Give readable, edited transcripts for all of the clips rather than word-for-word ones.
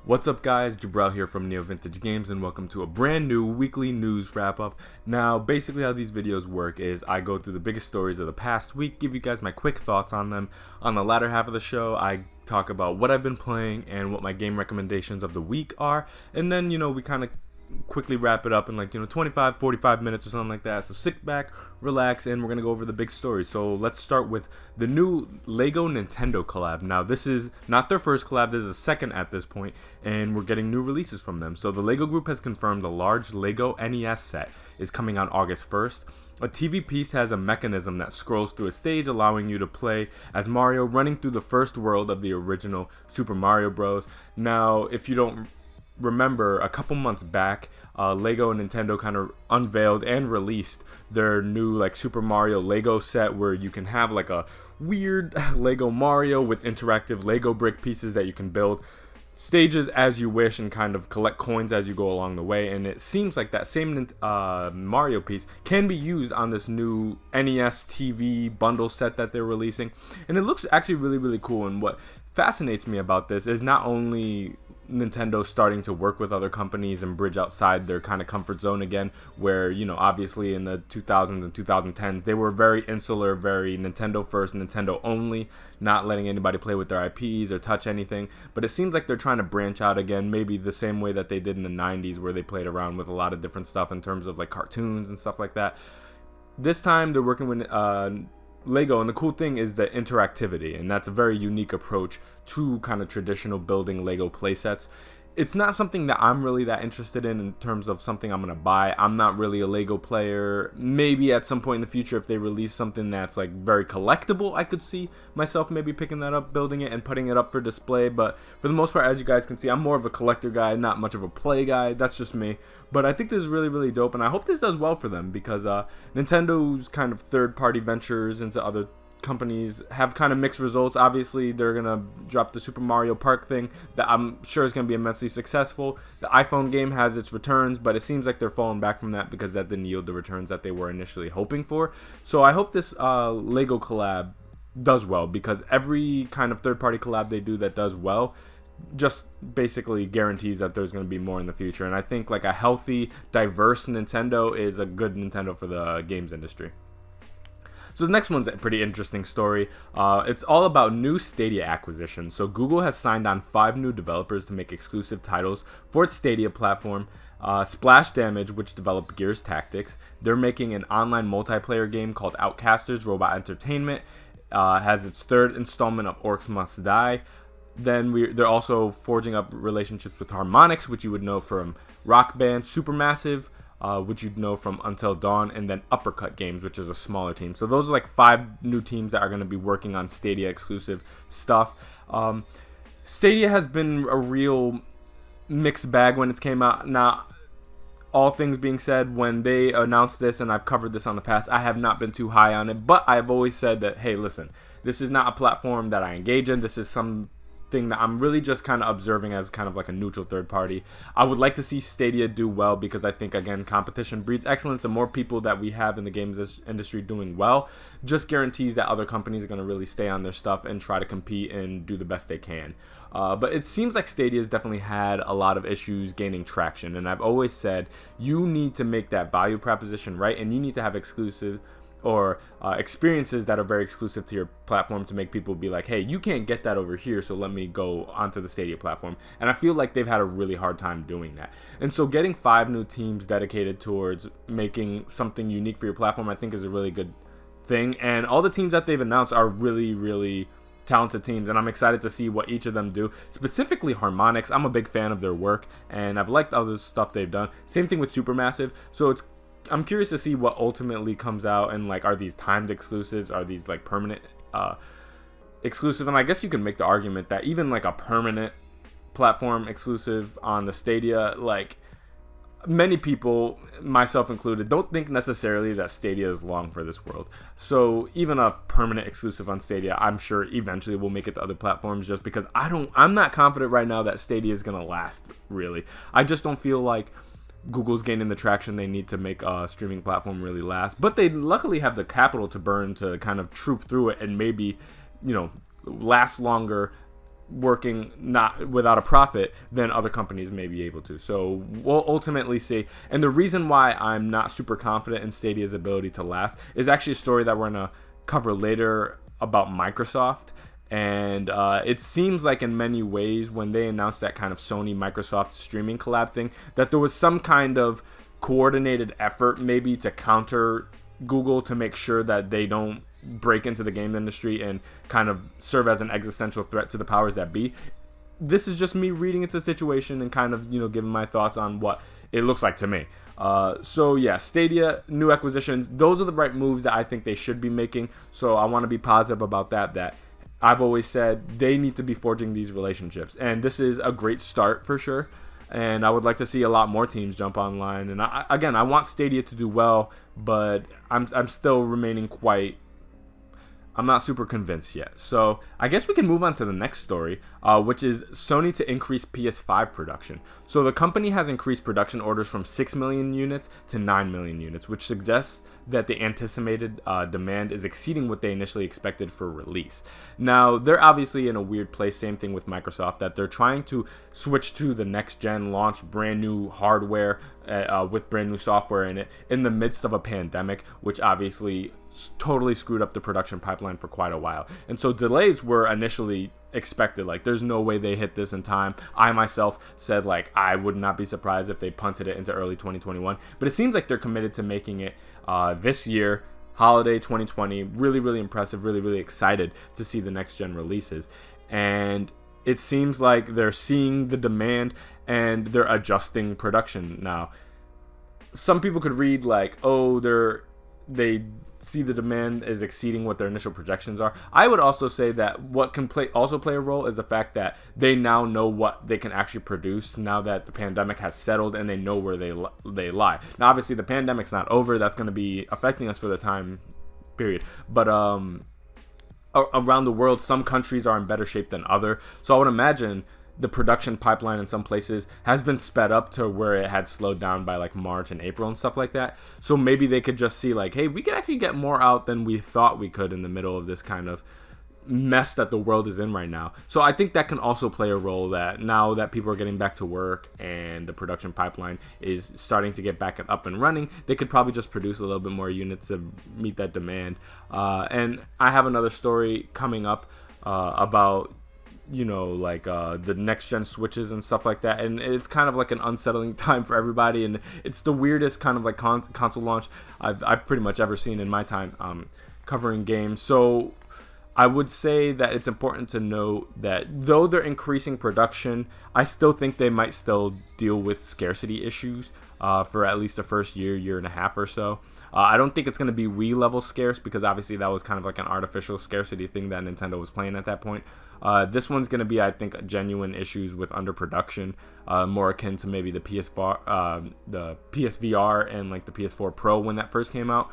What's up guys, Jabril here from NeoVintage Games and welcome to a brand new weekly news wrap up. Now basically how these videos work is I go through the biggest stories of the past week, give you guys my quick thoughts on them. On the latter half of the show I talk about what I've been playing and what my game recommendations of the week are, and then we kind of quickly wrap it up in 25-45 minutes or something like that. So sit back, relax, and we're gonna go over the big story. So let's start with the new LegoNintendo Collab. Now this is not their first collab, this is the second at this point, and we're getting new releases from them. So the Lego group has confirmed a large Lego NES set is coming on August 1st. A TV piece has a mechanism that scrolls through a stage, allowing you to play as Mario running through the first world of the original Super Mario Bros. Now if you don't remember, a couple months back, Lego and Nintendo kind of unveiled and released their new Super Mario Lego set, where you can have a weird Lego Mario with interactive Lego brick pieces that you can build stages as you wish and kind of collect coins as you go along the way. And it seems like that same Mario piece can be used on this new NES TV bundle set that they're releasing, and it looks actually really cool. And what fascinates me about this is not only Nintendo starting to work with other companies and bridge outside their kind of comfort zone again, where obviously in the 2000s and 2010s they were very insular, very Nintendo first, Nintendo only, not letting anybody play with their IPs or touch anything. But it seems like they're trying to branch out again, maybe the same way that they did in the 90s, where they played around with a lot of different stuff in terms of cartoons and stuff like that. This time they're working with Lego, and the cool thing is the interactivity, and that's a very unique approach to kind of traditional building Lego playsets. It's not something that I'm really that interested in terms of something I'm gonna buy. I'm not really a Lego player. Maybe at some point in the future, if they release something that's very collectible, I could see myself maybe picking that up, building it, and putting it up for display. But for the most part, as you guys can see, I'm more of a collector guy, not much of a play guy. That's just me. But I think this is really dope, and I hope this does well for them, because Nintendo's kind of third-party ventures into other companies have kind of mixed results. Obviously they're gonna drop the Super Mario Park thing that I'm sure is gonna be immensely successful. The iPhone game has its returns, but it seems like they're falling back from that because that didn't yield the returns that they were initially hoping for. So I hope this Lego collab does well, because every kind of third-party collab they do that does well just basically guarantees that there's going to be more in the future. And I think a healthy, diverse Nintendo is a good Nintendo for the games industry. So the next one's a pretty interesting story. It's all about new Stadia acquisition. So Google has signed on 5 new developers to make exclusive titles for its Stadia platform. Splash Damage, which developed Gears Tactics, they're making an online multiplayer game called Outcasters Robot Entertainment. Has its 3rd installment of Orcs Must Die. Then they're also forging up relationships with Harmonix, which you would know from Rock Band, Supermassive, which you'd know from Until Dawn, and then Uppercut Games, which is a smaller team. So those are 5 new teams that are going to be working on Stadia exclusive stuff. Stadia has been a real mixed bag when it came out. Now, all things being said, when they announced this, and I've covered this on the past, I have not been too high on it, but I've always said that, hey, listen, this is not a platform that I engage in. This is something that I'm really just kind of observing as kind of a neutral third party. I would like to see Stadia do well, because I think, again, competition breeds excellence, and more people that we have in the games industry doing well just guarantees that other companies are going to really stay on their stuff and try to compete and do the best they can. But it seems like Stadia has definitely had a lot of issues gaining traction, and I've always said you need to make that value proposition right, and you need to have exclusive or experiences that are very exclusive to your platform to make people be like, hey, you can't get that over here, so let me go onto the Stadia platform. And I feel like they've had a really hard time doing that. And so getting 5 new teams dedicated towards making something unique for your platform, I think, is a really good thing. And all the teams that they've announced are really talented teams, and I'm excited to see what each of them do. Specifically Harmonix, I'm a big fan of their work, and I've liked other stuff they've done. Same thing with Supermassive. So I'm curious to see what ultimately comes out, and are these timed exclusives, are these permanent exclusive? And I guess you can make the argument that even a permanent platform exclusive on the Stadia, many people, myself included, don't think necessarily that Stadia is long for this world. So even a permanent exclusive on Stadia, I'm sure eventually will make it to other platforms, just because I'm not confident right now that Stadia is gonna last, really. I just don't feel like Google's gaining the traction they need to make a streaming platform really last. But they luckily have the capital to burn to kind of troop through it and maybe, last longer working not without a profit than other companies may be able to. So we'll ultimately see. And the reason why I'm not super confident in Stadia's ability to last is actually a story that we're going to cover later about Microsoft. And it seems like in many ways when they announced that kind of Sony Microsoft streaming collab thing, that there was some kind of coordinated effort maybe to counter Google to make sure that they don't break into the game industry and kind of serve as an existential threat to the powers that be. This is just me reading into the situation and kind of, giving my thoughts on what it looks like to me. So yeah, Stadia, new acquisitions, those are the right moves that I think they should be making. So I want to be positive about that I've always said they need to be forging these relationships. And this is a great start for sure. And I would like to see a lot more teams jump online. And I want Stadia to do well, but I'm still remaining I'm not super convinced yet. So I guess we can move on to the next story, which is Sony to increase PS5 production. So the company has increased production orders from 6 million units to 9 million units, which suggests that the anticipated demand is exceeding what they initially expected for release. Now, they're obviously in a weird place, same thing with Microsoft, that they're trying to switch to the next gen, launch brand new hardware with brand new software in it in the midst of a pandemic, which obviously totally screwed up the production pipeline for quite a while. And so delays were initially expected. Like, there's no way they hit this in time. I myself said, like, I would not be surprised if they punted it into early 2021. But it seems like they're committed to making it this year, holiday 2020. Really, really impressive. Really, really excited to see the next gen releases. And it seems like they're seeing the demand and they're adjusting production now. Some people could read like, oh, they see the demand is exceeding what their initial projections are. I would also say that what can play a role is the fact that they now know what they can actually produce now that the pandemic has settled and they know where they lie. Now, obviously, the pandemic's not over. That's going to be affecting us for the time period. But around the world, some countries are in better shape than others. So I would imagine the production pipeline in some places has been sped up to where it had slowed down by like March and April and stuff like that. So maybe they could just see like, hey, we can actually get more out than we thought we could in the middle of this kind of mess that the world is in right now. So I think that can also play a role, that now that people are getting back to work and the production pipeline is starting to get back up and running, they could probably just produce a little bit more units to meet that demand. And I have another story coming up about the next gen switches and stuff like that, and it's kind of like an unsettling time for everybody, and it's the weirdest kind of like console launch I've pretty much ever seen in my time covering games. So I would say that it's important to note that though they're increasing production, I still think they might still deal with scarcity issues for at least the first year and a half or so. I don't think it's going to be Wii level scarce, because obviously that was kind of like an artificial scarcity thing that Nintendo was playing at that point. This one's going to be, I think, genuine issues with underproduction, more akin to maybe the PSVR and like the PS4 Pro when that first came out,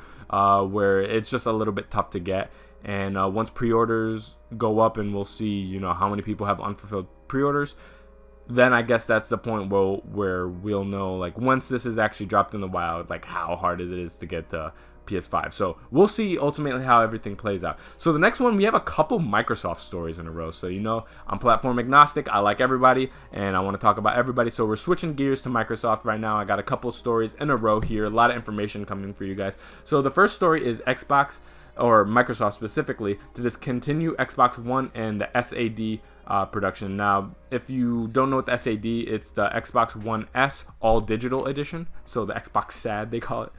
where it's just a little bit tough to get. And once pre-orders go up and we'll see, how many people have unfulfilled pre-orders, then I guess that's the point where we'll know, like, once this is actually dropped in the wild, like how hard it is to get the PS5. So we'll see ultimately how everything plays out. So the next one, we have a couple Microsoft stories in a row. So I'm platform agnostic. I like everybody, and I want to talk about everybody. So we're switching gears to Microsoft right now. I got a couple stories in a row here. A lot of information coming for you guys. So the first story is Xbox, or Microsoft specifically, to discontinue Xbox One and the SAD production. Now, if you don't know what the SAD, it's the Xbox One S All Digital Edition. So the Xbox SAD, they call it.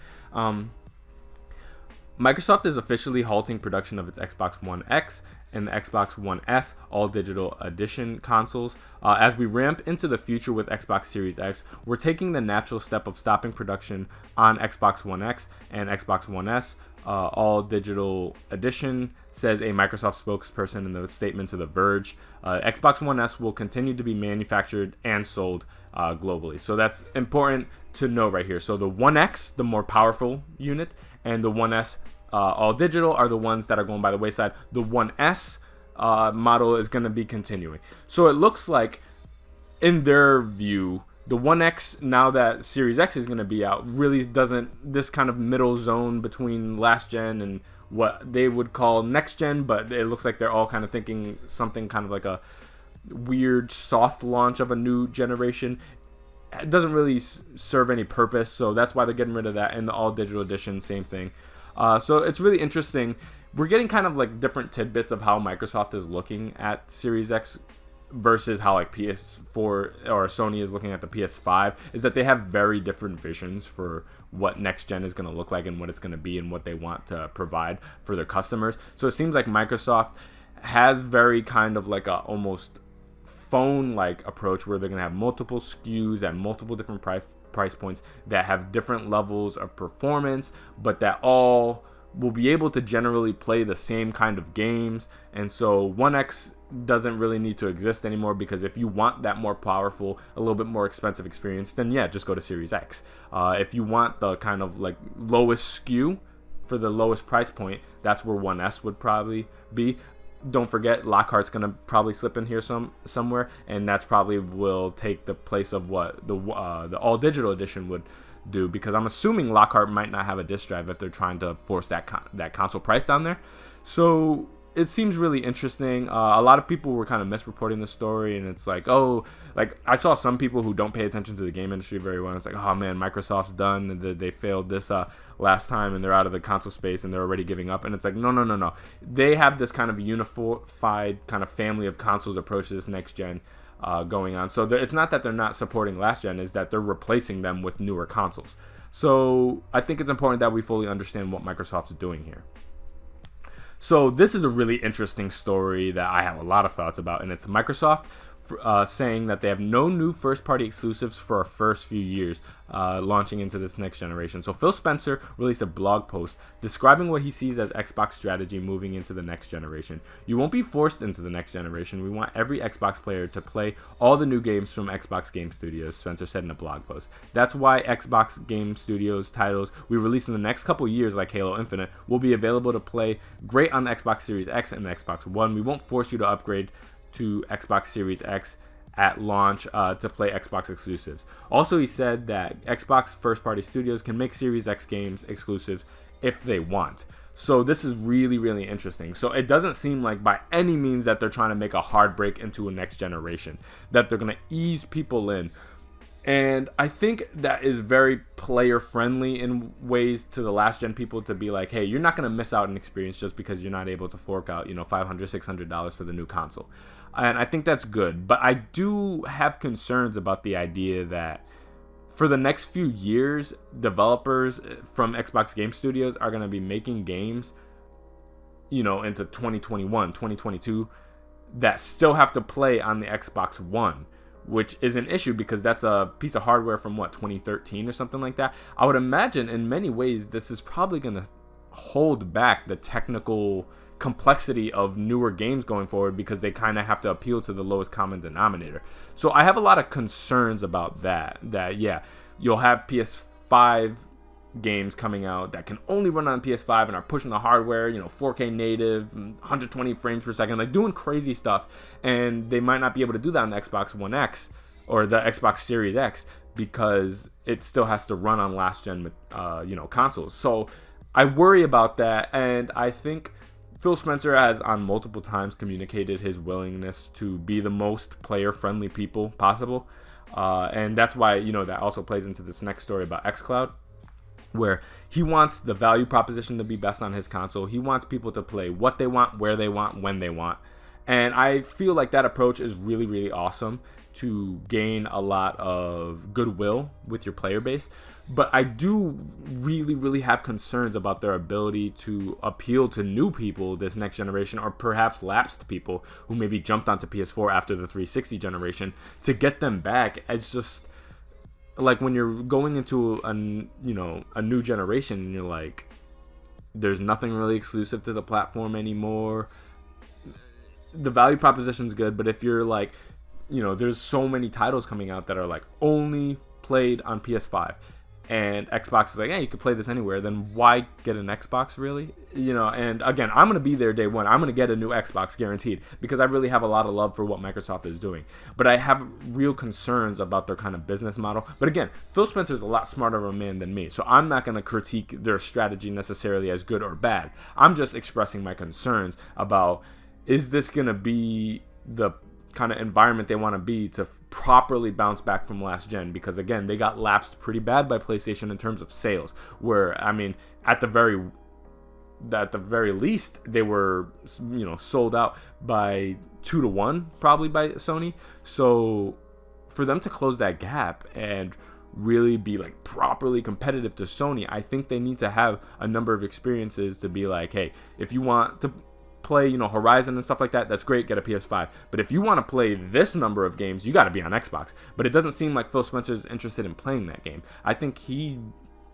Microsoft is officially halting production of its Xbox One X and the Xbox One S All Digital Edition consoles. As we ramp into the future with Xbox Series X, we're taking the natural step of stopping production on Xbox One X and Xbox One S All Digital Edition, says a Microsoft spokesperson in the statement to The Verge. Xbox One S will continue to be manufactured and sold globally. So that's important to know right here. So the One X, the more powerful unit, and the One S All Digital are the ones that are going by the wayside. The One S model is going to be continuing. So it looks like, in their view, the One X, now that Series X is going to be out, really doesn't, this kind of middle zone between last gen and what they would call next gen, but it looks like they're all kind of thinking something kind of like a weird soft launch of a new generation. It doesn't really serve any purpose, so that's why they're getting rid of that. And the all digital edition, same thing. So it's really interesting. We're getting kind of like different tidbits of how Microsoft is looking at Series X versus how like PS4 or Sony is looking at the PS5, is that they have very different visions for what next gen is going to look like and what it's going to be and what they want to provide for their customers. So it seems like Microsoft has very kind of like a almost phone-like approach where they're going to have multiple SKUs at multiple different price points that have different levels of performance, but that all will be able to generally play the same kind of games. And so 1X doesn't really need to exist anymore, because if you want that more powerful, a little bit more expensive experience, then yeah, just go to Series X. If you want the kind of like lowest SKU for the lowest price point, that's where 1S would probably be. Don't forget, Lockhart's gonna probably slip in here somewhere, and that's probably will take the place of what the all digital edition would do, because I'm assuming Lockhart might not have a disc drive if they're trying to force that console price down there. So it seems really interesting. A lot of people were kind of misreporting the story, and it's like, oh, like I saw some people who don't pay attention to the game industry very well. It's like, oh man, Microsoft's done. They failed this last time, and they're out of the console space, and they're already giving up. And it's like, no. They have this kind of unified kind of family of consoles approach to this next gen going on. So it's not that they're not supporting last gen, is that they're replacing them with newer consoles. So I think it's important that we fully understand what Microsoft is doing here. So this is a really interesting story that I have a lot of thoughts about, and it's Microsoft saying that they have no new first-party exclusives for our first few years launching into this next generation. So Phil Spencer released a blog post describing what he sees as Xbox strategy moving into the next generation. You won't be forced into the next generation. We want every Xbox player to play all the new games from Xbox Game Studios, Spencer said in a blog post. That's why Xbox Game Studios titles we release in the next couple years, like Halo Infinite, will be available to play great on the Xbox Series X and the Xbox One. We won't force you to upgrade to Xbox Series X at launch to play Xbox exclusives. Also, he said that Xbox first-party studios can make Series X games exclusives if they want. So this is really, really interesting. So it doesn't seem like by any means that they're trying to make a hard break into a next generation, that they're going to ease people in. And I think that is very player friendly in ways to the last gen people, to be like, hey, you're not going to miss out an experience just because you're not able to fork out, $500, $600 for the new console. And I think that's good. But I do have concerns about the idea that for the next few years, developers from Xbox Game Studios are going to be making games, into 2021, 2022 that still have to play on the Xbox One, which is an issue because that's a piece of hardware from 2013 or something like that. I would imagine in many ways this is probably going to hold back the technical complexity of newer games going forward, because they kind of have to appeal to the lowest common denominator. So I have a lot of concerns about that yeah, you'll have PS5 games coming out that can only run on PS5 and are pushing the hardware, 4K native, 120 frames per second, like doing crazy stuff, and they might not be able to do that on the Xbox One X or the Xbox Series X because it still has to run on last gen consoles. So I worry about that, and I think Phil Spencer has on multiple times communicated his willingness to be the most player-friendly people possible, and that's why that also plays into this next story about xCloud, where he wants the value proposition to be best on his console. He wants people to play what they want, where they want, when they want. And I feel like that approach is really, really awesome to gain a lot of goodwill with your player base. But I do really, really have concerns about their ability to appeal to new people this next generation, or perhaps lapsed people who maybe jumped onto PS4 after the 360 generation, to get them back. It's just like when you're going into a new generation and you're like, there's nothing really exclusive to the platform anymore. The value proposition's good, but if you're like, there's so many titles coming out that are like only played on PS5, and Xbox is like, yeah, you can play this anywhere, then why get an Xbox, really? And again, I'm going to be there day one. I'm going to get a new Xbox guaranteed, because I really have a lot of love for what Microsoft is doing. But I have real concerns about their kind of business model. But again, Phil Spencer is a lot smarter of a man than me, so I'm not going to critique their strategy necessarily as good or bad. I'm just expressing my concerns about, is this going to be the kind of environment they want to be to properly bounce back from last gen, because again, they got lapsed pretty bad by PlayStation in terms of sales, where I mean at the very least they were, you know, sold out by 2-1 probably by Sony. So for them to close that gap and really be like properly competitive to Sony, I think they need to have a number of experiences to be like, hey, if you want to play, you know, Horizon and stuff like that, that's great, get a PS5. But if you want to play this number of games, you got to be on Xbox. But it doesn't seem like Phil Spencer's interested in playing that game. I think he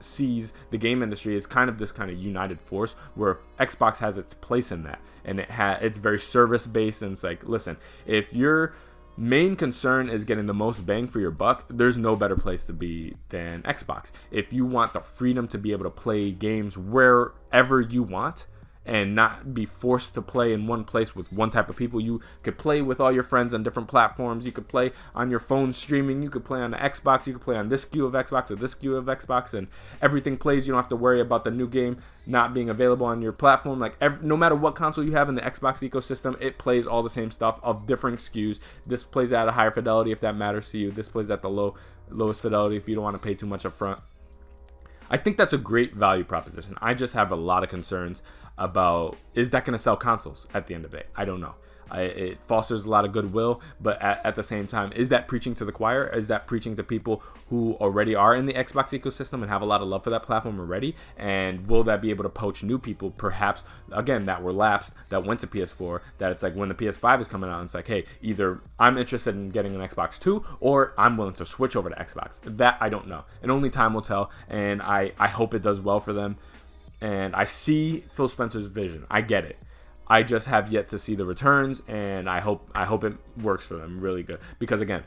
sees the game industry as kind of this kind of united force where Xbox has its place in that, and it's very service based, and it's like, listen, if your main concern is getting the most bang for your buck, there's no better place to be than Xbox. If you want the freedom to be able to play games wherever you want and not be forced to play in one place with one type of people, you could play with all your friends on different platforms. You could play on your phone streaming. You could play on the Xbox. You could play on this SKU of Xbox or this SKU of Xbox, and everything plays. You don't have to worry about the new game not being available on your platform. Like no matter what console you have in the Xbox ecosystem, it plays all the same stuff of different SKUs. This plays at a higher fidelity if that matters to you. This plays at the lowest fidelity if you don't want to pay too much up front. I think that's a great value proposition. I just have a lot of concerns about, is that going to sell consoles at the end of the day? I don't know. It fosters a lot of goodwill, but at the same time, is that preaching to the choir? Is that preaching to people who already are in the Xbox ecosystem and have a lot of love for that platform already? And will that be able to poach new people, perhaps, again, that were lapsed, that went to PS4, that it's like when the PS5 is coming out, it's like, hey, either I'm interested in getting an Xbox 2 or I'm willing to switch over to Xbox. That I don't know. And only time will tell, and I hope it does well for them. And I see Phil Spencer's vision. I get it. I just have yet to see the returns, and I hope it works for them really good. Because again,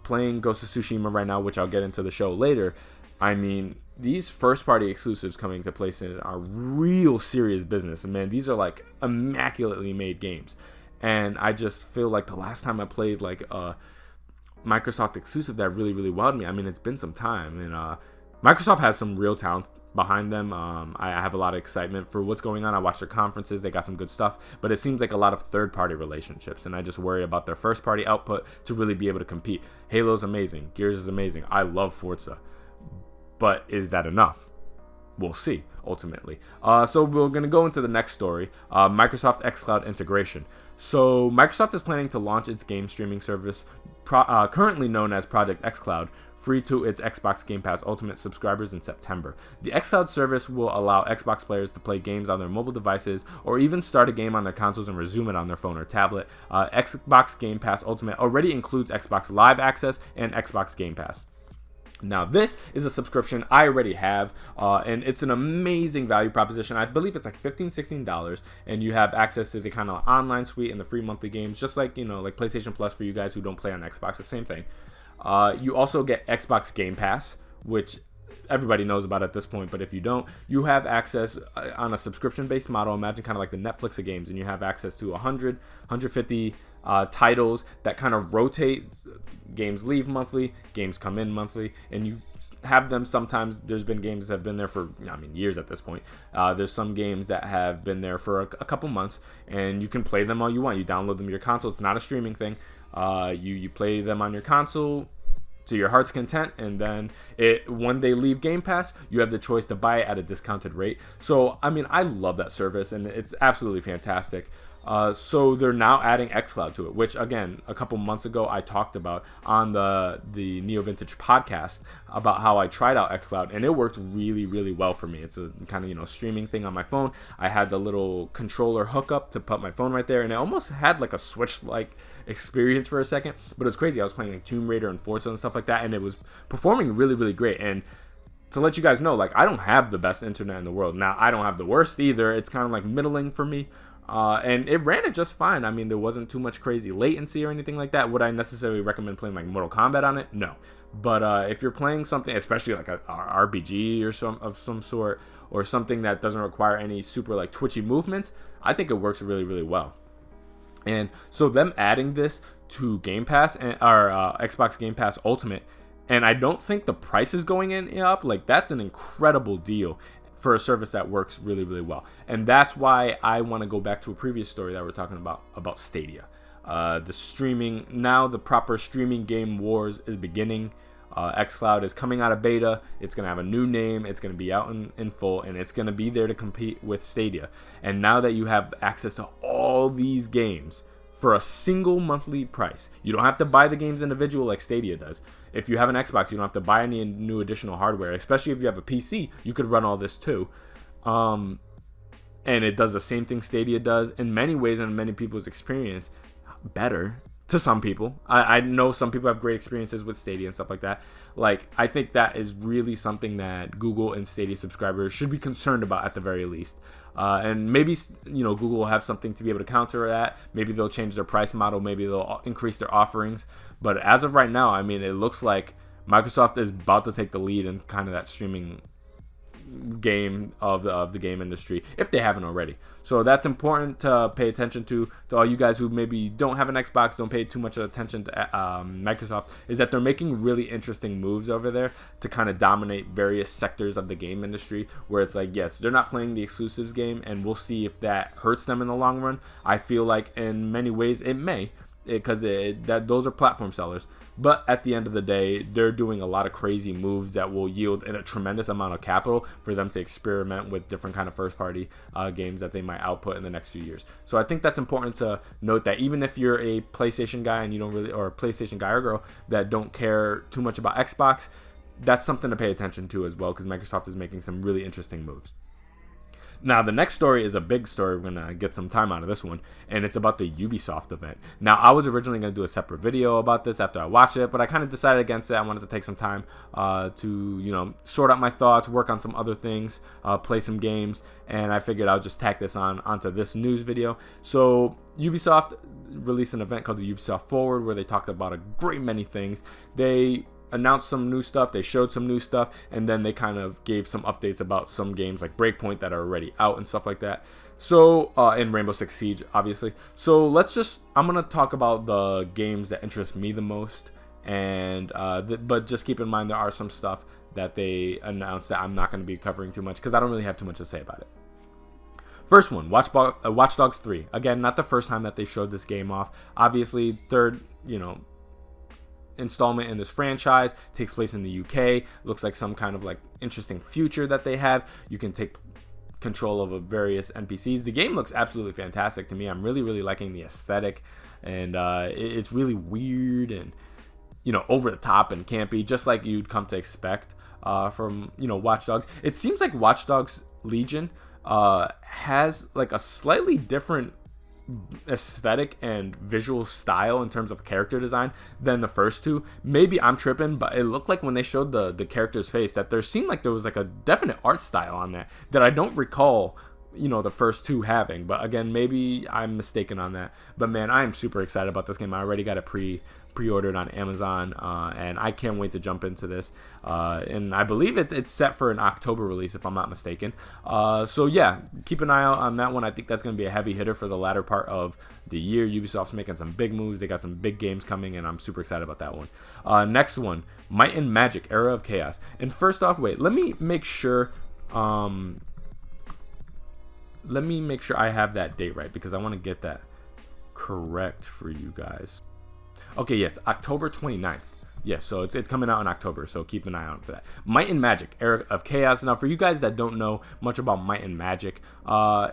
playing Ghost of Tsushima right now, which I'll get into the show later, I mean, these first-party exclusives coming to PlayStation are real serious business. And man, these are like immaculately made games. And I just feel like the last time I played like a Microsoft exclusive that really, really wowed me, I mean, it's been some time. And Microsoft has some real talent behind them. I have a lot of excitement for what's going on. I watch their conferences. They got some good stuff, but it seems like a lot of third-party relationships, and I just worry about their first-party output to really be able to compete. Halo's amazing. Gears is amazing. I love Forza, but is that enough? We'll see, ultimately. So we're going to go into the next story, Microsoft xCloud integration. So Microsoft is planning to launch its game streaming service, currently known as Project xCloud, free to its Xbox Game Pass Ultimate subscribers in September. The xCloud service will allow Xbox players to play games on their mobile devices or even start a game on their consoles and resume it on their phone or tablet. Xbox Game Pass Ultimate already includes Xbox Live Access and Xbox Game Pass. Now, this is a subscription I already have, and it's an amazing value proposition. I believe it's like $15, $16, and you have access to the kind of online suite and the free monthly games, just like, you know, like PlayStation Plus for you guys who don't play on Xbox, the same thing. You also get Xbox Game Pass, which everybody knows about at this point, but if you don't, you have access on a subscription-based model. Imagine kind of like the Netflix of games, and you have access to 100, 150 titles that kind of rotate. Games leave monthly, games come in monthly, and you have them. Sometimes there's been games that have been there for, I mean, years at this point. There's some games that have been there for a couple months, and you can play them all you want. You download them to your console. It's not a streaming thing. You play them on your console to your heart's content, and then when they leave Game Pass, you have the choice to buy it at a discounted rate. So, I mean, I love that service, and it's absolutely fantastic. So they're now adding xCloud to it, which again, a couple months ago I talked about on the NeoVintage podcast about how I tried out xCloud, and it worked really, really well for me. It's a kind of, you know, streaming thing on my phone. I had the little controller hookup to put my phone right there, and it almost had like a Switch-like experience for a second, but it was crazy. I was playing like Tomb Raider and Forza and stuff like that, and it was performing really, really great. And to let you guys know, like, I don't have the best internet in the world. Now, I don't have the worst either. It's kind of like middling for me. And it ran it just fine. I mean, there wasn't too much crazy latency or anything like that. Would I necessarily recommend playing like Mortal Kombat on it? No. But if you're playing something, especially like a RPG or some sort, or something that doesn't require any super like twitchy movements, I think it works really, really well. And so them adding this to Game Pass or Xbox Game Pass Ultimate, and I don't think the price is going up. Like, that's an incredible deal for a service that works really, really well. And that's why I want to go back to a previous story that we're talking about Stadia. The streaming, now the proper streaming game wars is beginning. xCloud is coming out of beta. It's going to have a new name. It's going to be out in full, and it's going to be there to compete with Stadia. And now that you have access to all these games for a single monthly price, you don't have to buy the games individual like Stadia does. If you have an Xbox, you don't have to buy any new additional hardware, especially if you have a PC. You could run all this too. And it does the same thing Stadia does in many ways, and in many people's experience, better to some people. I know some people have great experiences with Stadia and stuff like that. Like, I think that is really something that Google and Stadia subscribers should be concerned about at the very least. And maybe, Google will have something to be able to counter that. Maybe they'll change their price model. Maybe they'll increase their offerings. But as of right now, I mean, it looks like Microsoft is about to take the lead in kind of that streaming game of the game industry, if they haven't already. So that's important to pay attention to all you guys who maybe don't have an Xbox, don't pay too much attention to Microsoft, is that they're making really interesting moves over there to kind of dominate various sectors of the game industry, where it's like, yes, they're not playing the exclusives game, and we'll see if that hurts them in the long run. I feel like in many ways it may, because those are platform sellers. But at the end of the day, they're doing a lot of crazy moves that will yield in a tremendous amount of capital for them to experiment with different kind of first-party games that they might output in the next few years. So I think that's important to note, that even if you're a PlayStation guy and you don't really, or a PlayStation guy or girl that don't care too much about Xbox, that's something to pay attention to as well, because Microsoft is making some really interesting moves. Now, the next story is a big story. We're going to get some time out of this one, and it's about the Ubisoft event. Now, I was originally going to do a separate video about this after I watched it, but I kind of decided against it. I wanted to take some time to, sort out my thoughts, work on some other things, play some games, and I figured I'll just tack this onto this news video. So, Ubisoft released an event called the Ubisoft Forward, where they talked about a great many things. They announced some new stuff, they showed some new stuff, and then they kind of gave some updates about some games like Breakpoint that are already out and stuff like that. So, and Rainbow Six Siege, obviously. So I'm gonna talk about the games that interest me the most, and but just keep in mind there are some stuff that they announced that I'm not gonna be covering too much, because I don't really have too much to say about it. First one, Watch Dogs 3. Again, not the first time that they showed this game off. Obviously, third, installment in this franchise, takes place in the UK. Looks like some kind of like interesting future that they have. You can take control of various NPCs. The game looks absolutely fantastic to me. I'm really, really liking the aesthetic, and it's really weird and over the top and campy, just like you'd come to expect from Watch Dogs. It seems like Watch Dogs Legion has like a slightly different aesthetic and visual style in terms of character design than the first two. Maybe I'm tripping, but it looked like when they showed the character's face that there seemed like there was like a definite art style on that I don't recall the first two having. But again, maybe I'm mistaken on that. But man, I am super excited about this game. I already got it pre-ordered on Amazon, and I can't wait to jump into this. And I believe it's set for an October release, if I'm not mistaken. So yeah, keep an eye out on that one. I think that's going to be a heavy hitter for the latter part of the year. Ubisoft's making some big moves. They got some big games coming, and I'm super excited about that one. Next one, Might and Magic: Era of Chaos. And first off, wait, let me make sure I have that date right, because I want to get that correct for you guys. Okay, yes, October 29th. Yes, so it's coming out in October, so keep an eye out for that. Might and Magic: Era of Chaos. Now, for you guys that don't know much about Might and Magic,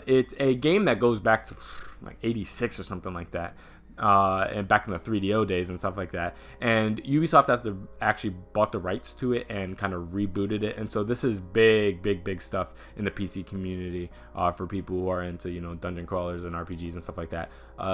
it's a game that goes back to like 86 or something like that. And back in the 3DO days and stuff like that. And Ubisoft actually bought the rights to it and kind of rebooted it. And so this is big stuff in the PC community for people who are into, dungeon crawlers and RPGs and stuff like that.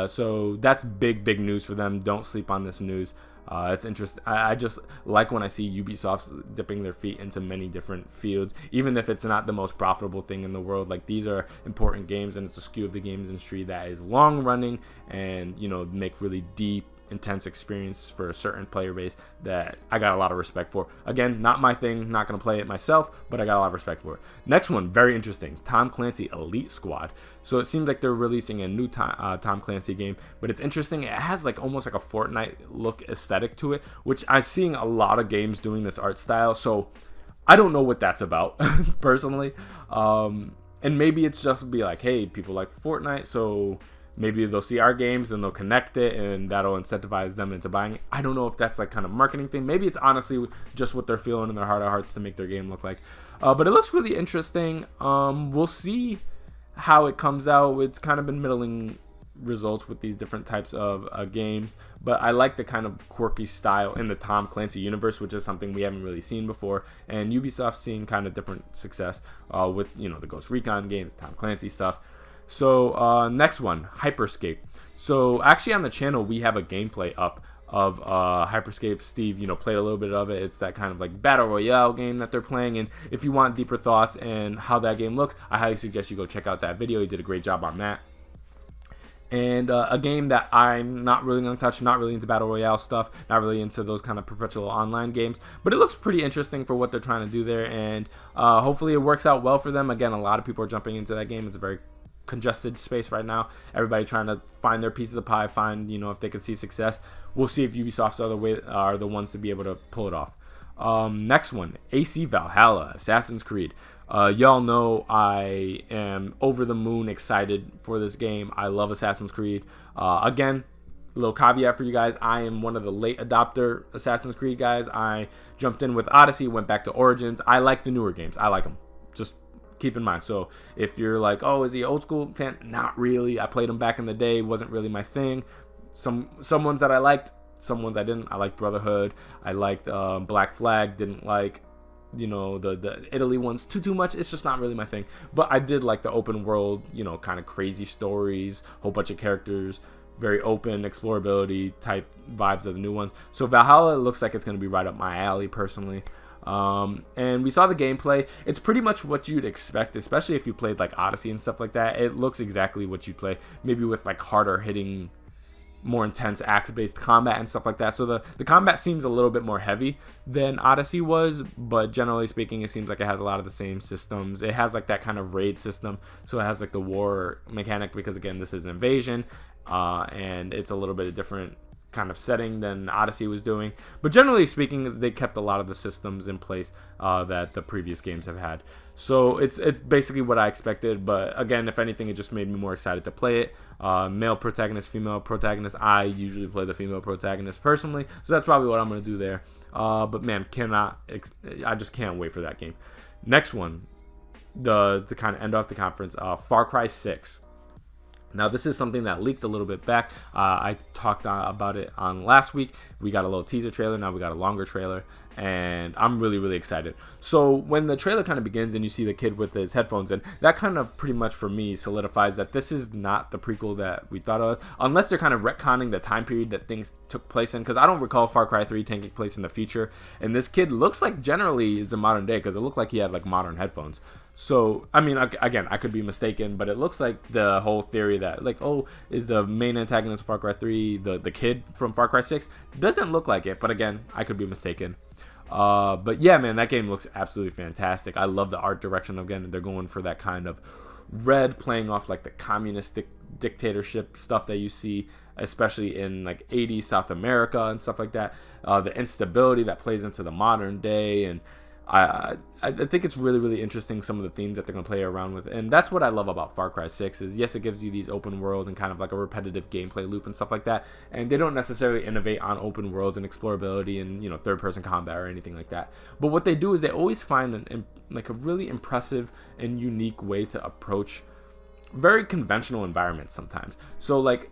So that's big news for them. Don't sleep on this news. It's interesting. I just like when I see Ubisoft dipping their feet into many different fields, even if it's not the most profitable thing in the world. Like, these are important games, and it's a skew of the games industry that is long running and, make really deep, intense experience for a certain player base that I got a lot of respect for. Again, not my thing, not going to play it myself, but I got a lot of respect for it. Next one, very interesting, Tom Clancy Elite Squad. So it seems like they're releasing a new Tom Clancy game, but it's interesting. It has like almost like a Fortnite look aesthetic to it, which I'm seeing a lot of games doing this art style. So I don't know what that's about personally. And maybe it's just be like, hey, people like Fortnite, so maybe they'll see our games and they'll connect it, and that'll incentivize them into buying it. I don't know if that's like kind of marketing thing. Maybe it's honestly just what they're feeling in their heart of hearts to make their game look like. But it looks really interesting. We'll see how it comes out. It's kind of been middling results with these different types of games, but I like the kind of quirky style in the Tom Clancy universe, which is something we haven't really seen before, and Ubisoft's seeing kind of different success with, you know, the Ghost Recon games, Tom Clancy stuff. So next one, Hyperscape. So actually on the channel we have a gameplay up of Hyperscape. Steve, you know, played a little bit of it. It's that kind of like battle royale game that they're playing, and if you want deeper thoughts and how that game looks, I highly suggest you go check out that video. He did a great job on that. And a game that I'm not really going to touch, not really into battle royale stuff, not really into those kind of perpetual online games, but it looks pretty interesting for what they're trying to do there, and hopefully it works out well for them. Again, a lot of people are jumping into that game. It's a very congested space right now. Everybody trying to find their piece of the pie, find, you know, if they can see success. We'll see if Ubisoft are the ones to be able to pull it off. Next one, AC Valhalla, Assassin's Creed. Y'all know I am over the moon excited for this game. I love Assassin's Creed. Again, a little caveat for you guys. I am one of the late adopter Assassin's Creed guys. I jumped in with Odyssey, went back to Origins. I like the newer games. I like them. Just keep in mind. So if you're like, oh, is he an old school fan? Not really. I played them back in the day. Wasn't really my thing. Some ones that I liked, some ones I didn't. I liked Brotherhood. I liked Black Flag. Didn't like, you know, the Italy ones too much. It's just not really my thing. But I did like the open world, you know, kind of crazy stories, whole bunch of characters, very open explorability type vibes of the new ones. So Valhalla looks like it's going to be right up my alley personally. And we saw the gameplay. It's pretty much what you'd expect, especially if you played like Odyssey and stuff like that. It looks exactly what you'd play, maybe with like harder hitting, more intense axe-based combat and stuff like that. So the combat seems a little bit more heavy than Odyssey was, but generally speaking, it seems like it has a lot of the same systems. It has like that kind of raid system, so it has like the war mechanic, because again, this is Invasion, and it's a little bit of different kind of setting than Odyssey was doing. But generally speaking, they kept a lot of the systems in place that the previous games have had. So it's basically what I expected, but again, if anything, it just made me more excited to play it. Male protagonist, female protagonist. I usually play the female protagonist personally, so that's probably what I'm going to do there. But man, I just can't wait for that game. Next one, the kind of end off the conference, Far Cry 6. Now, this is something that leaked a little bit back. I talked about it on last week. We got a little teaser trailer. Now we got a longer trailer, and I'm really, really excited. So when the trailer kind of begins and you see the kid with his headphones in, that kind of pretty much for me solidifies that this is not the prequel that we thought it was, unless they're kind of retconning the time period that things took place in, because I don't recall Far Cry 3 taking place in the future, and this kid looks like generally is a modern day, because it looked like he had like modern headphones. So, I mean, again, I could be mistaken, but it looks like the whole theory that, like, oh, is the main antagonist of Far Cry 3 the kid from Far Cry 6? Doesn't look like it, but again, I could be mistaken. But yeah, man, that game looks absolutely fantastic. I love the art direction. Again, they're going for that kind of red, playing off like the communist dictatorship stuff that you see, especially in like 80s South America and stuff like that. The instability that plays into the modern day, and I think it's really, really interesting, some of the themes that they're going to play around with. And that's what I love about Far Cry 6 is, yes, it gives you these open world and kind of like a repetitive gameplay loop and stuff like that. And they don't necessarily innovate on open worlds and explorability and, you know, third-person combat or anything like that. But what they do is they always find like a really impressive and unique way to approach very conventional environments sometimes. So like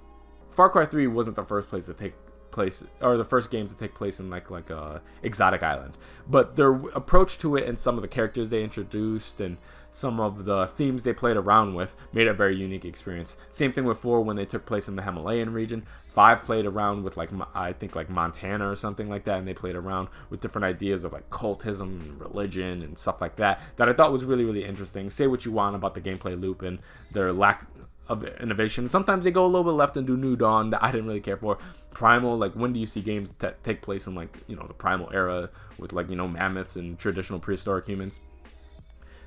Far Cry 3 wasn't the first place to take place, or the first game to take place in like a exotic island, but their approach to it and some of the characters they introduced and some of the themes they played around with made it a very unique experience. Same thing with 4 when they took place in the Himalayan region. 5 played around with like, I think like Montana or something like that, and they played around with different ideas of like cultism and religion and stuff like that I thought was really, really interesting. Say what you want about the gameplay loop and their lack of innovation. Sometimes they go a little bit left and do New Dawn that I didn't really care for. Primal, like when do you see games that take place in like, you know, the Primal era with like, you know, mammoths and traditional prehistoric humans?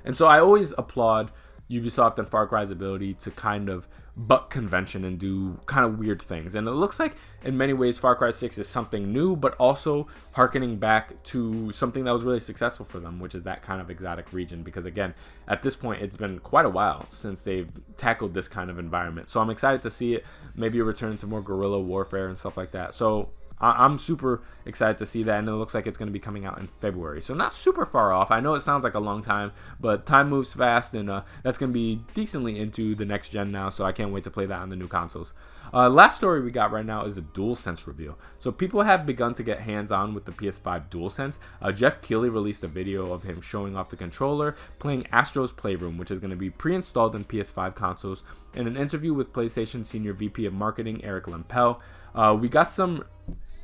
And so I always applaud Ubisoft and Far Cry's ability to kind of buck convention and do kind of weird things. And it looks like in many ways Far Cry 6 is something new, but also harkening back to something that was really successful for them, which is that kind of exotic region. Because again, at this point, it's been quite a while since they've tackled this kind of environment. So I'm excited to see it, maybe a return to more guerrilla warfare and stuff like that. So I'm super excited to see that, and it looks like it's going to be coming out in February. So not super far off. I know it sounds like a long time, but time moves fast, and that's going to be decently into the next gen now, so I can't wait to play that on the new consoles. Last story we got right now is the DualSense reveal. So people have begun to get hands-on with the PS5 DualSense. Jeff Keighley released a video of him showing off the controller, playing Astro's Playroom, which is going to be pre-installed in PS5 consoles, in an interview with PlayStation Senior VP of Marketing Eric Lempel.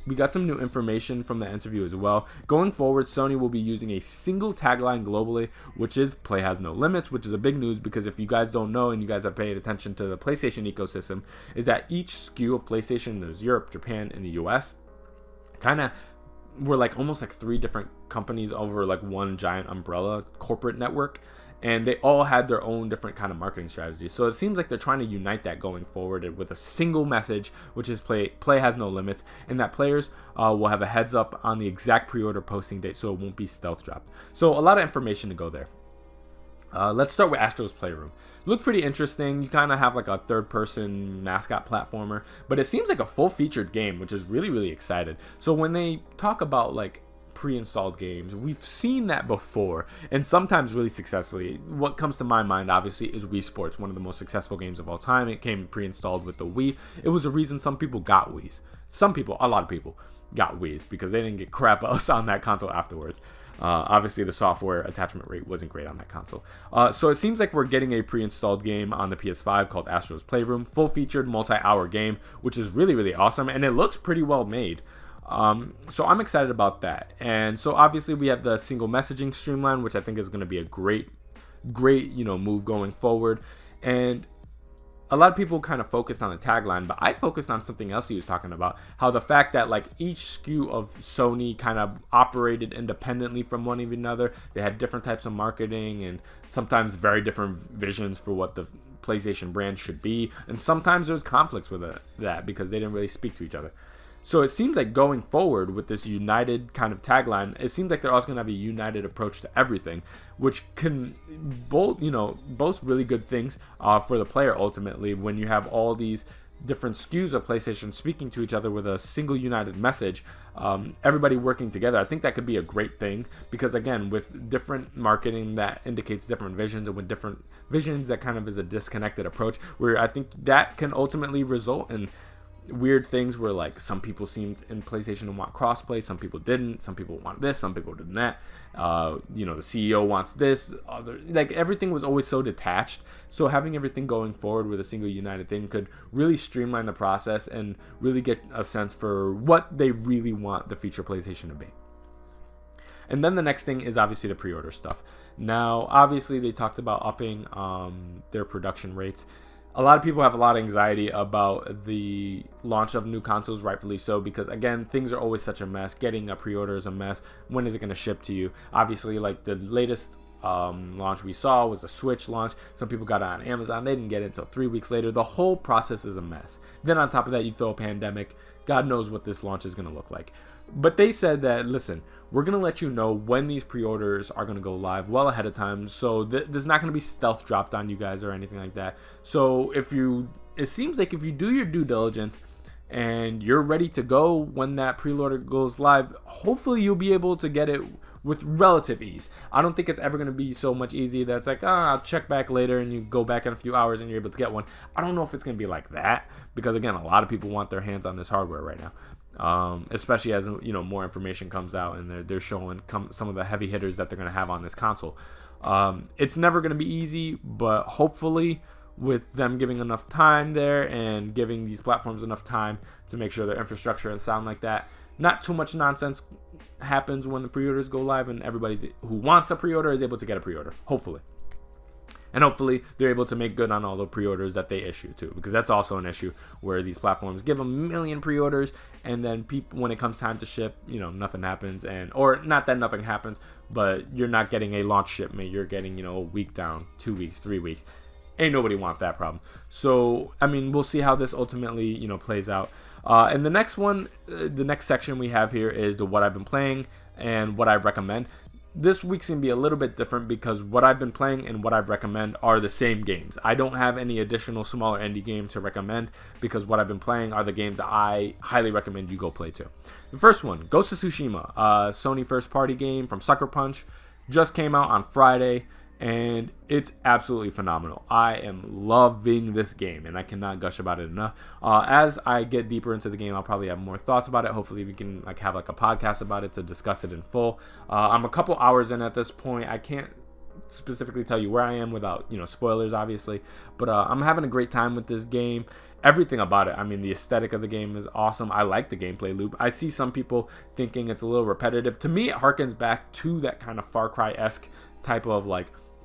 We got some new information from the interview as well. Going forward, Sony will be using a single tagline globally, which is "Play has no limits," which is a big news because if you guys don't know and you guys have paid attention to the PlayStation ecosystem, is that each SKU of PlayStation, there's Europe, Japan, and the US, kind of were like almost like 3 different companies over like one giant umbrella corporate network. And they all had their own different kind of marketing strategies. So it seems like they're trying to unite that going forward with a single message, which is play has no limits, and that players will have a heads up on the exact pre-order posting date, so it won't be stealth dropped. So a lot of information to go there. Let's start with Astro's Playroom. Looked pretty interesting. You kind of have like a third-person mascot platformer, but it seems like a full-featured game, which is really, really excited. So when they talk about like pre-installed games, we've seen that before, and sometimes really successfully. What comes to my mind obviously is Wii Sports, one of the most successful games of all time. It came pre-installed with the Wii. It was a reason some people got Wiis. A lot of people got Wiis because they didn't get crap else on that console afterwards. Obviously the software attachment rate wasn't great on that console. So it seems like we're getting a pre-installed game on the PS5 called Astro's Playroom, full-featured multi-hour game, which is really, really awesome, and it looks pretty well made. So I'm excited about that. And so obviously we have the single messaging streamline, which I think is going to be a great, move going forward. And a lot of people kind of focused on the tagline, but I focused on something else he was talking about, how the fact that like each SKU of Sony kind of operated independently from one another. They had different types of marketing and sometimes very different visions for what the PlayStation brand should be. And sometimes there's conflicts with that because they didn't really speak to each other. So it seems like going forward with this united kind of tagline, it seems like they're also going to have a united approach to everything, which can boast really good things for the player ultimately when you have all these different SKUs of PlayStation speaking to each other with a single united message, everybody working together. I think that could be a great thing because again, with different marketing that indicates different visions, and with different visions that kind of is a disconnected approach, where I think that can ultimately result in weird things where like some people seemed in PlayStation to want crossplay, some people didn't, some people want this, some people didn't that. The CEO wants this, like everything was always so detached. So having everything going forward with a single united thing could really streamline the process and really get a sense for what they really want the future PlayStation to be. And then the next thing is obviously the pre-order stuff. Now, obviously they talked about upping their production rates. A lot of people have a lot of anxiety about the launch of new consoles, rightfully so, because again, things are always such a mess. Getting a pre-order is a mess. When is it going to ship to you? Obviously, like the latest launch we saw was a Switch launch. Some people got it on Amazon. They didn't get it until 3 weeks later. The whole process is a mess. Then on top of that, you throw a pandemic. God knows what this launch is going to look like. But they said that, listen, we're going to let you know when these pre-orders are going to go live well ahead of time. So there's not going to be stealth dropped on you guys or anything like that. So it seems like if you do your due diligence and you're ready to go when that pre-order goes live, hopefully you'll be able to get it with relative ease. I don't think it's ever going to be so much easy that it's like, I'll check back later, and you go back in a few hours and you're able to get one. I don't know if it's going to be like that because, again, a lot of people want their hands on this hardware right now. Especially as more information comes out and they're showing some of the heavy hitters that they're going to have on this console. It's never going to be easy, but hopefully with them giving enough time there and giving these platforms enough time to make sure their infrastructure and sound like that, not too much nonsense happens when the pre-orders go live and everybody who wants a pre-order is able to get a pre-order, hopefully. And hopefully they're able to make good on all the pre-orders that they issue too, because that's also an issue where these platforms give a million pre-orders and then people, when it comes time to ship, nothing happens, or not that nothing happens, but you're not getting a launch shipment. You're getting, a week down, 2 weeks, 3 weeks. Ain't nobody want that problem. So, I mean, we'll see how this ultimately, plays out. And the next one, the next section we have here is the what I've been playing and what I recommend. This week's going to be a little bit different because what I've been playing and what I recommend are the same games. I don't have any additional smaller indie games to recommend because what I've been playing are the games that I highly recommend you go play too. The first one, Ghost of Tsushima, Sony first party game from Sucker Punch, just came out on Friday. And it's absolutely phenomenal. I am loving this game, and I cannot gush about it enough. As I get deeper into the game, I'll probably have more thoughts about it. Hopefully, we can have a podcast about it to discuss it in full. I'm a couple hours in at this point. I can't specifically tell you where I am without spoilers, obviously. But I'm having a great time with this game. Everything about it. I mean, the aesthetic of the game is awesome. I like the gameplay loop. I see some people thinking it's a little repetitive. To me, it harkens back to that kind of Far Cry-esque type of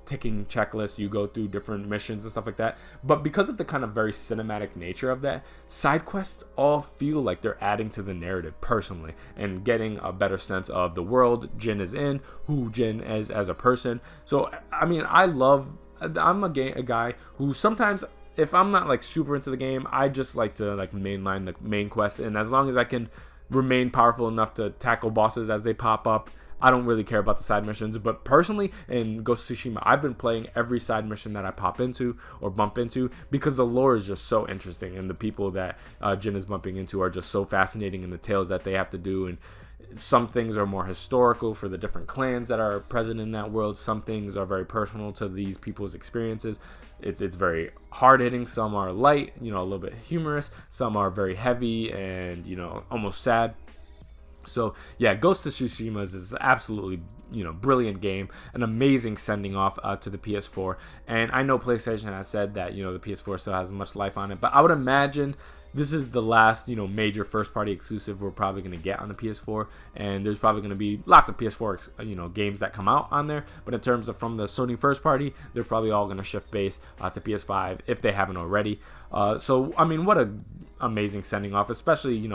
ticking checklist. You go through different missions and stuff like that, but because of the kind of very cinematic nature of that, side quests all feel like they're adding to the narrative personally and getting a better sense of the world Jin is in, who Jin is as a person. So I mean, I'm a guy who sometimes, if I'm not super into the game, I just like to mainline the main quest, and as long as I can remain powerful enough to tackle bosses as they pop up, I don't really care about the side missions. But personally, in Ghost of Tsushima, I've been playing every side mission that I pop into or bump into because the lore is just so interesting, and the people that Jin is bumping into are just so fascinating, in the tales that they have to do. And some things are more historical for the different clans that are present in that world. Some things are very personal to these people's experiences. It's very hard-hitting. Some are light, a little bit humorous. Some are very heavy and, almost sad. So yeah, Ghost of Tsushima is an absolutely brilliant game, an amazing sending off to the PS4. And I know PlayStation has said that the PS4 still has much life on it, but I would imagine this is the last major first party exclusive we're probably going to get on the PS4, and there's probably going to be lots of PS4 games that come out on there. But in terms of from the Sony first party, they're probably all going to shift base to PS5 if they haven't already. So I mean, what a amazing sending off, especially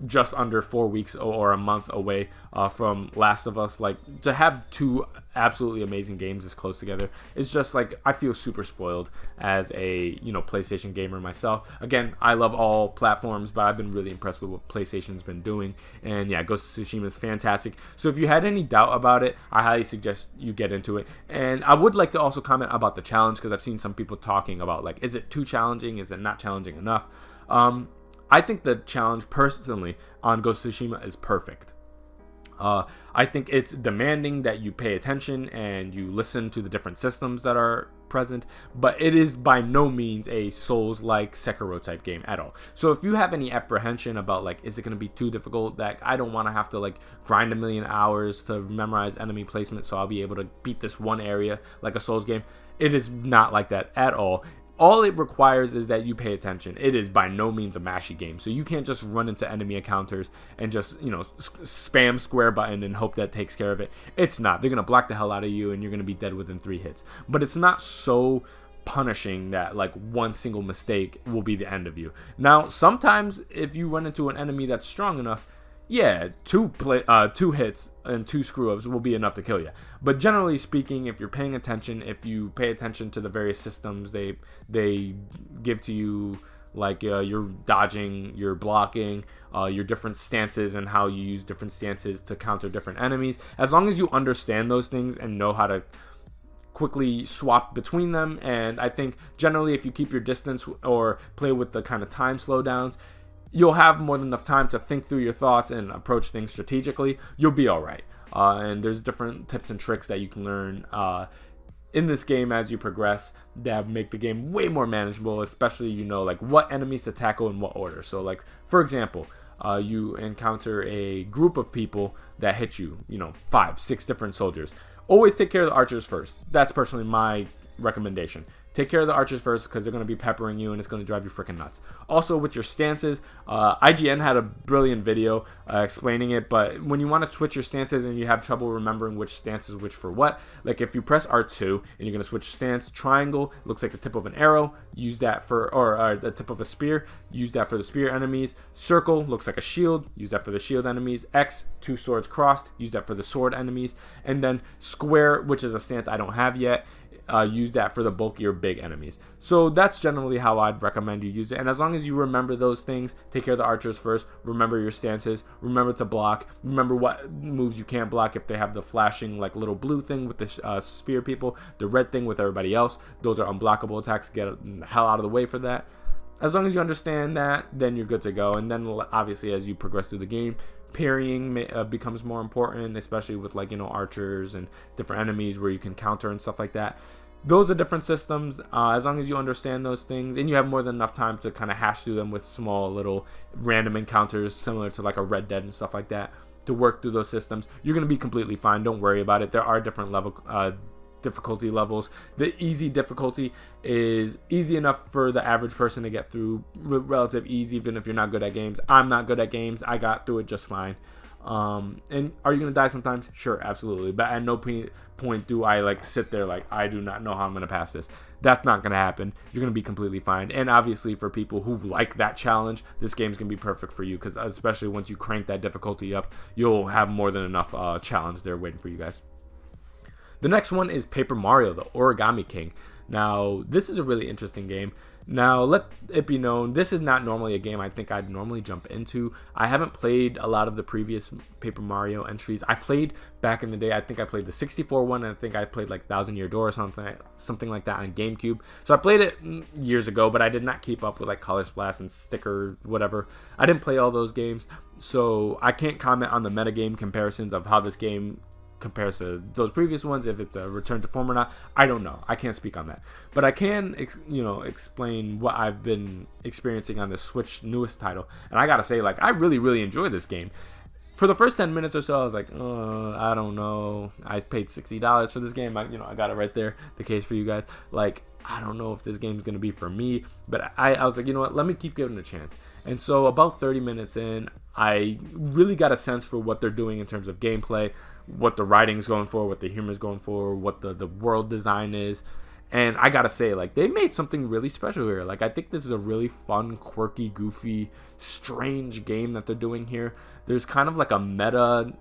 just under 4 weeks or a month away from Last of Us. To have two absolutely amazing games this close together, it's just I feel super spoiled as a PlayStation gamer myself. Again, I love all platforms, but I've been really impressed with what PlayStation's been doing. And yeah, Ghost of Tsushima is fantastic. So if you had any doubt about it, I highly suggest you get into it. And I would like to also comment about the challenge, because I've seen some people talking about is it too challenging, is it not challenging enough? I think the challenge personally on Ghost of Tsushima is perfect. I think it's demanding that you pay attention and you listen to the different systems that are present, but it is by no means a Souls-like Sekiro type game at all. So if you have any apprehension about is it going to be too difficult, that I don't want to have to grind a million hours to memorize enemy placement so I'll be able to beat this one area like a Souls game, it is not like that at all. All it requires is that you pay attention. It is by no means a mashy game, so you can't just run into enemy encounters and just spam square button and hope that takes care of it. It's not. They're gonna block the hell out of you, and you're gonna be dead within 3 hits. But it's not so punishing that one single mistake will be the end of you. Now, sometimes if you run into an enemy that's strong enough, yeah, two hits and 2 screw-ups will be enough to kill you. But generally speaking, if you're paying attention, if you pay attention to the various systems they give to you, you're dodging, you're blocking, your different stances and how you use different stances to counter different enemies, as long as you understand those things and know how to quickly swap between them, and I think generally if you keep your distance or play with the kind of time slowdowns, you'll have more than enough time to think through your thoughts and approach things strategically. You'll be all right. And there's different tips and tricks that you can learn in this game as you progress that make the game way more manageable, especially what enemies to tackle in what order. So for example, you encounter a group of people that hit you, 5, 6 different soldiers. Always take care of the archers first. That's personally my recommendation. Take care of the archers first, because they're going to be peppering you and it's going to drive you freaking nuts. Also, with your stances, IGN had a brilliant video explaining it, but when you want to switch your stances and you have trouble remembering which stance is which for what, if you press R2 and you're going to switch stance, triangle looks like the tip of an arrow, use that or the tip of a spear, use that for the spear enemies. Circle looks like a shield, use that for the shield enemies. X, 2 swords crossed, use that for the sword enemies. And then square, which is a stance I don't have yet, use that for the bulkier big enemies. So that's generally how I'd recommend you use it. And as long as you remember those things, take care of the archers first, remember your stances, remember to block, remember what moves you can't block if they have the flashing like little blue thing with the spear people, the red thing with everybody else. Those are unblockable attacks. Get the hell out of the way for that. As long as you understand that, then you're good to go. And then obviously as you progress through the game, parrying becomes more important, especially with like, you know, archers and different enemies where you can counter and stuff like that. Those are different systems. As long as you understand those things and you have more than enough time to kind of hash through them with small little random encounters similar to like a Red Dead and stuff like that, to work through those systems, you're going to be completely fine. Don't worry about it. There are different difficulty levels. The easy difficulty is easy enough for the average person to get through, relative easy, even if you're not good at games. I'm not good at games. I got through it just fine. And are you gonna die sometimes? Sure, absolutely. But at no point do I like sit there like I do not know how I'm gonna pass this. That's not gonna happen. You're gonna be completely fine. And obviously for people who like that challenge, this game's gonna be perfect for you, because especially once you crank that difficulty up, you'll have more than enough challenge there waiting for you guys. The next one is Paper Mario, the Origami King. Now, this is a really interesting game. Now, let it be known, this is not normally a game I think I'd normally jump into. I haven't played a lot of the previous Paper Mario entries. I played back in the day, I think I played the 64 one, and I think I played like Thousand Year Door or something like that on GameCube. So I played it years ago, but I did not keep up with like Color Splash and Sticker, whatever. I didn't play all those games, so I can't comment on the metagame comparisons of how this game compares to those previous ones, if it's a return to form or not. I don't know. I can't speak on that, but I can explain what I've been experiencing on the Switch newest title. And I gotta say, like, I really enjoyed this game. For the first 10 minutes or so, I was like, I don't know. I paid $60 for this game. I got it right there, the case for you guys. Like, I don't know if this game's gonna be for me, but I was like, you know what, let me keep giving it a chance. And so about 30 minutes in, I really got a sense for what they're doing in terms of gameplay, what the writing's going for, what the humor's going for, what the world design is. And I gotta say, like, they made something really special here. Like, I think this is a really fun, quirky, goofy, strange game that they're doing here. There's kind of like a meta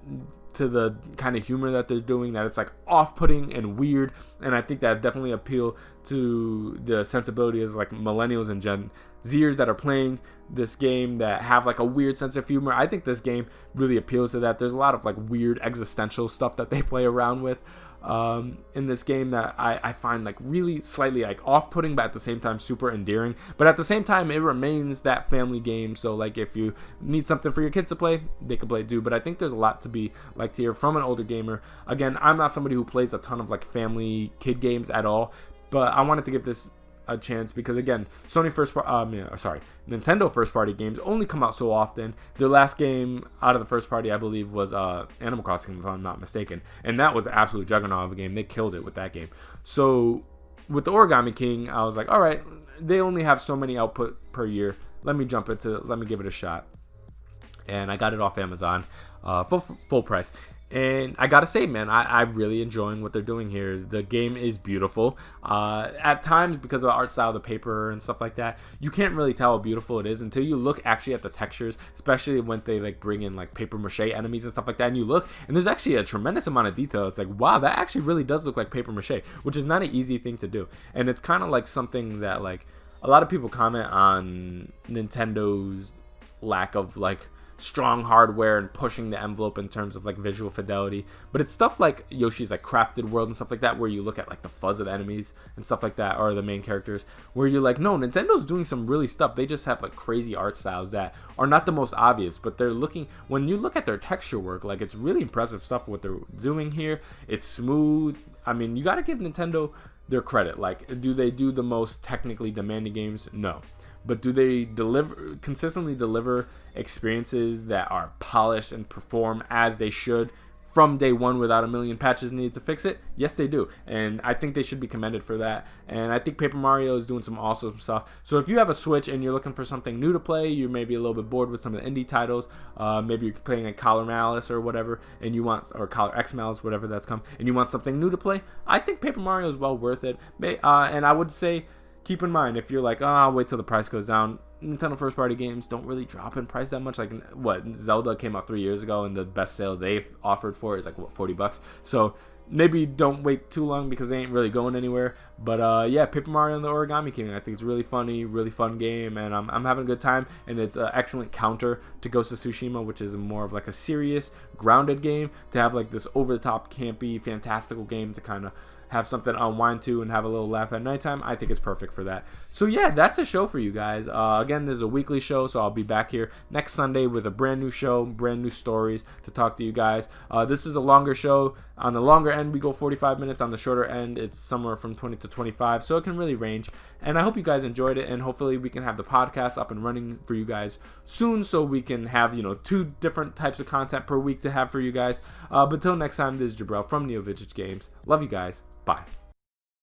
to the kind of humor that they're doing, that it's like off-putting and weird, and I think that definitely appeal to the sensibilities like millennials and Gen Zers that are playing this game, that have like a weird sense of humor. I think this game really appeals to that. There's a lot of like weird existential stuff that they play around with in this game that I find like really slightly like off-putting, but at the same time super endearing. But at the same time, it remains that family game, so like if you need something for your kids to play, they can play it too. But I think there's a lot to be liked here from an older gamer. Again, I'm not somebody who plays a ton of like family kid games at all, but I wanted to give this a chance because, again, Nintendo first party games only come out so often. Their last game out of the first party, I believe, was Animal Crossing, if I'm not mistaken, and that was an absolute juggernaut of a game. They killed it with that game. So with the Origami King, I was like, all right, they only have so many output per year. Let me give it a shot. And I got it off Amazon, full price. And I gotta say, man, I'm really enjoying what they're doing here. The game is beautiful. At times, because of the art style, the paper and stuff like that, you can't really tell how beautiful it is until you look actually at the textures, especially when they like bring in like paper mache enemies and stuff like that. And you look, and there's actually a tremendous amount of detail. It's like, wow, that actually really does look like paper mache, which is not an easy thing to do. And it's kind of like something that like a lot of people comment on Nintendo's lack of like strong hardware and pushing the envelope in terms of like visual fidelity, but it's stuff like Yoshi's like Crafted World and stuff like that, where you look at like the fuzz of the enemies and stuff like that, or the main characters, where you're like, no, Nintendo's doing some really stuff. They just have like crazy art styles that are not the most obvious, but they're looking, when you look at their texture work, like it's really impressive stuff what they're doing here. It's smooth. I mean, you got to give Nintendo their credit. Like, do they do the most technically demanding games? No. But do they consistently deliver experiences that are polished and perform as they should from day one without a million patches needed to fix it? Yes, they do. And I think they should be commended for that. And I think Paper Mario is doing some awesome stuff. So if you have a Switch and you're looking for something new to play, you may be a little bit bored with some of the indie titles. Maybe you're playing a Collar Malice or whatever, and you want, or Collar X Malice, whatever that's come, and you want something new to play, I think Paper Mario is well worth it. And I would say, keep in mind, if you're like, oh, I'll wait till the price goes down, Nintendo first party games don't really drop in price that much. Like, what, Zelda came out 3 years ago and the best sale they've offered for is like, what, $40. So maybe don't wait too long because they ain't really going anywhere. But yeah, Paper Mario and the Origami King, I think it's really funny, really fun game, and I'm having a good time. And it's an excellent counter to Ghost of Tsushima, which is more of like a serious, grounded game. To have like this over-the-top, campy, fantastical game to kind of have something to unwind to and have a little laugh at nighttime, I think it's perfect for that. So yeah, that's a show for you guys. Again, this is a weekly show, so I'll be back here next Sunday with a brand new show, brand new stories to talk to you guys. This is a longer show. On the longer end, we go 45 minutes. On the shorter end, it's somewhere from 20 to 25, so it can really range. And I hope you guys enjoyed it, and hopefully we can have the podcast up and running for you guys soon, so we can have, 2 different types of content per week to have for you guys. But till next time, this is Jabril from NeoVintage Games. Love you guys. Bye.